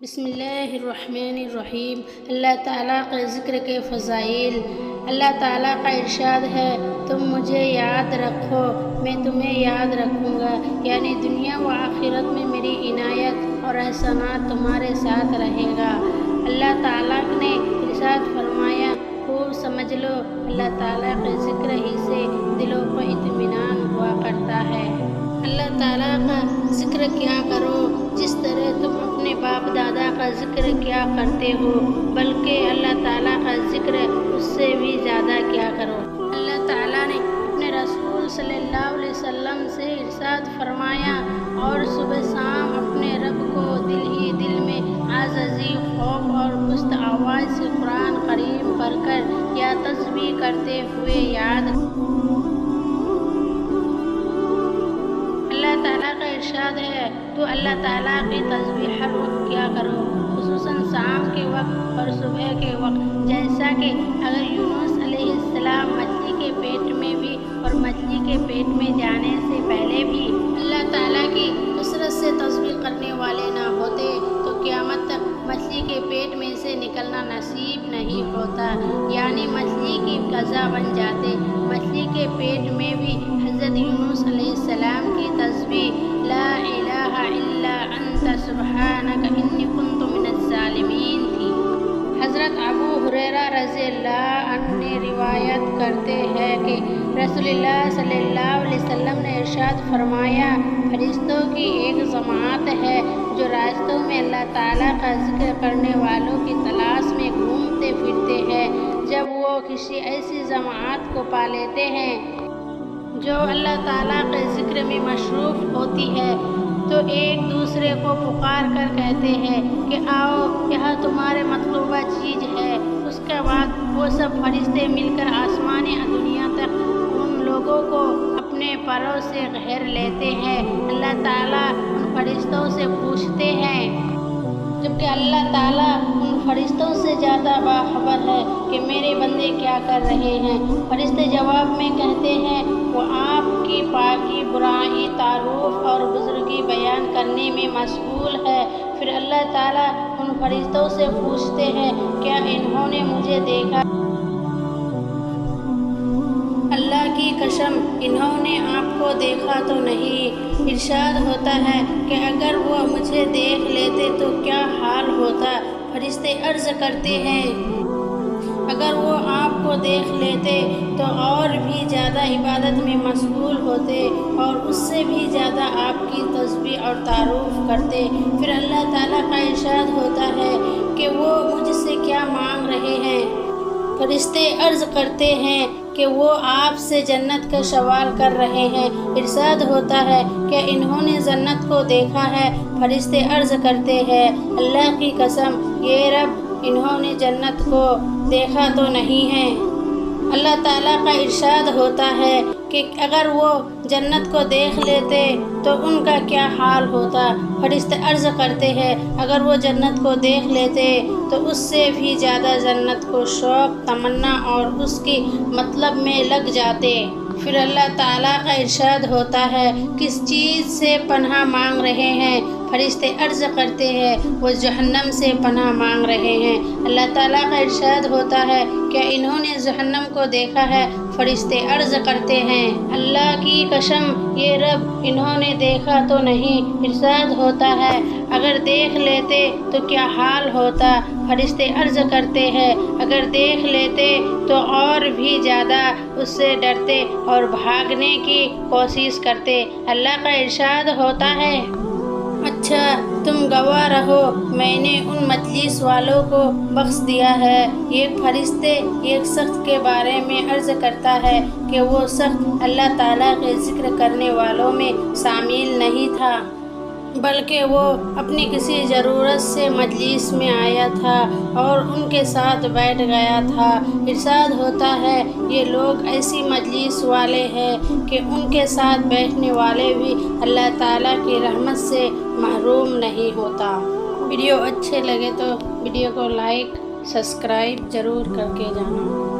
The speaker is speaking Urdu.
بسم اللہ الرحمن الرحیم۔ اللہ تعالیٰ کے ذکر کے فضائل۔ اللہ تعالیٰ کا ارشاد ہے، تم مجھے یاد رکھو میں تمہیں یاد رکھوں گا، یعنی دنیا و آخرت میں میری عنایت اور احسانات تمہارے ساتھ رہے گا۔ اللہ تعالیٰ نے ارشاد فرمایا، خوب سمجھ لو، اللہ تعالیٰ کے ذکر ہی سے دلوں کو اطمینان ہوا کرتا ہے۔ اللہ تعالیٰ کا ذکر کیا کرو جس طرح تم اپنے باپ دادا کا ذکر کیا کرتے ہو، بلکہ اللہ تعالیٰ کا ذکر اس سے بھی زیادہ کیا کرو۔ اللہ تعالیٰ نے اپنے رسول صلی اللہ علیہ وسلم سے ارشاد فرمایا، اور صبح شام اپنے رب کو دل ہی دل میں عاجزی، خوف اور پست آواز سے قرآن کریم پڑھ کر یا تسبیح کرتے ہوئے یاد۔ اللہ تعالیٰ کا ارشاد ہے، تو اللہ تعالیٰ کی تسبیح ہر وقت کیا کرو، خصوصاً شام کے وقت اور صبح کے وقت، جیسا کہ اگر یونس علیہ السلام مچھلی کے پیٹ میں بھی اور مچھلی کے پیٹ میں جانے سے پہلے بھی اللہ تعالیٰ کی کثرت سے تسبیح کرنے والے نہ ہوتے تو قیامت تک مچھلی کے پیٹ میں سے نکلنا نصیب نہیں ہوتا، یعنی مچھلی کی غذا بن جاتے۔ مچھلی کے پیٹ میں بھی حضرت یونس علیہ السلام کی تسبیح لا الہ الا انت سبحانک انی کنت من الظالمین تھی۔ حضرت ابو ہریرہ رضی اللہ عنہ نے روایت کرتے ہیں کہ رسول اللہ صلی اللہ علیہ وسلم نے ارشاد فرمایا، فرشتوں کی ایک جماعت ہے جو راستوں میں اللہ تعالیٰ کا ذکر کرنے والوں کی تلاش میں گھومتے پھرتے ہیں۔ جب وہ کسی ایسی جماعت کو پا لیتے ہیں جو اللہ تعالیٰ کے ذکر میں مصروف ہوتی ہے تو ایک دوسرے کو پکار کر کہتے ہیں کہ آؤ، یہاں تمہارے مطلوبہ چیز ہے۔ اس کے بعد وہ سب فرشتے مل کر آسمانی دنیا تک ان لوگوں کو اپنے پروں سے گھیر لیتے ہیں۔ اللہ تعالیٰ ان فرشتوں سے پوچھتے ہیں، جبکہ اللہ تعالیٰ ان فرشتوں سے زیادہ باخبر ہے کہ میرے بندے کیا کر رہے ہیں۔ فرشتے جواب میں کہتے ہیں، وہ آپ کی پاکی، برائی، تعارف اور بزرگی بیان کرنے میں مشغول ہے۔ پھر اللہ تعالیٰ ان فرشتوں سے پوچھتے ہیں، کیا انہوں نے مجھے دیکھا؟ اللہ کی قسم، انہوں نے آپ کو دیکھا تو نہیں۔ ارشاد ہوتا ہے کہ اگر وہ مجھے دیکھ لیتے تو کیا حال ہوتا؟ فرشتے عرض کرتے ہیں، اگر وہ آپ کو دیکھ لیتے تو اور بھی زیادہ عبادت میں مشغول ہوتے اور اس سے بھی زیادہ آپ کی تسبیح اور تعارف کرتے۔ پھر اللہ تعالیٰ کا ارشاد ہوتا ہے کہ وہ مجھ سے کیا مانگ رہے ہیں؟ فرشتے عرض کرتے ہیں کہ وہ آپ سے جنت کا سوال کر رہے ہیں۔ ارشاد ہوتا ہے کہ انہوں نے جنت کو دیکھا ہے؟ فرشتے عرض کرتے ہیں، اللہ کی قسم یہ رب، انہوں نے جنت کو دیکھا تو نہیں ہے۔ اللہ تعالیٰ کا ارشاد ہوتا ہے کہ اگر وہ جنت کو دیکھ لیتے تو ان کا کیا حال ہوتا؟ فرشتے عرض کرتے ہیں، اگر وہ جنت کو دیکھ لیتے تو اس سے بھی زیادہ جنت کو شوق، تمنا اور اس کی مطلب میں لگ جاتے۔ پھر اللہ تعالیٰ کا ارشاد ہوتا ہے، کس چیز سے پناہ مانگ رہے ہیں؟ فرشتے عرض کرتے ہیں، وہ جہنم سے پناہ مانگ رہے ہیں۔ اللہ تعالیٰ کا ارشاد ہوتا ہے، کیا انہوں نے جہنم کو دیکھا ہے؟ فرشتے عرض کرتے ہیں، اللہ کی قسم یہ رب، انہوں نے دیکھا تو نہیں۔ ارشاد ہوتا ہے، اگر دیکھ لیتے تو کیا حال ہوتا؟ فرشتے عرض کرتے ہیں، اگر دیکھ لیتے تو اور بھی زیادہ اس سے ڈرتے اور بھاگنے کی کوشش کرتے۔ اللہ کا ارشاد ہوتا ہے، اچھا تم گواہ رہو، میں نے ان مجلس والوں کو بخش دیا ہے۔ ایک فرشتے ایک شخص کے بارے میں عرض کرتا ہے کہ وہ شخص اللہ تعالیٰ کے ذکر کرنے والوں میں شامل نہیں تھا، بلکہ وہ اپنی کسی ضرورت سے مجلس میں آیا تھا اور ان کے ساتھ بیٹھ گیا تھا۔ ارشاد ہوتا ہے، یہ لوگ ایسی مجلس والے ہیں کہ ان کے ساتھ بیٹھنے والے بھی اللہ تعالیٰ کی رحمت سے محروم نہیں ہوتا۔ ویڈیو اچھے لگے تو ویڈیو کو لائک، سبسکرائب ضرور کر کے جانا۔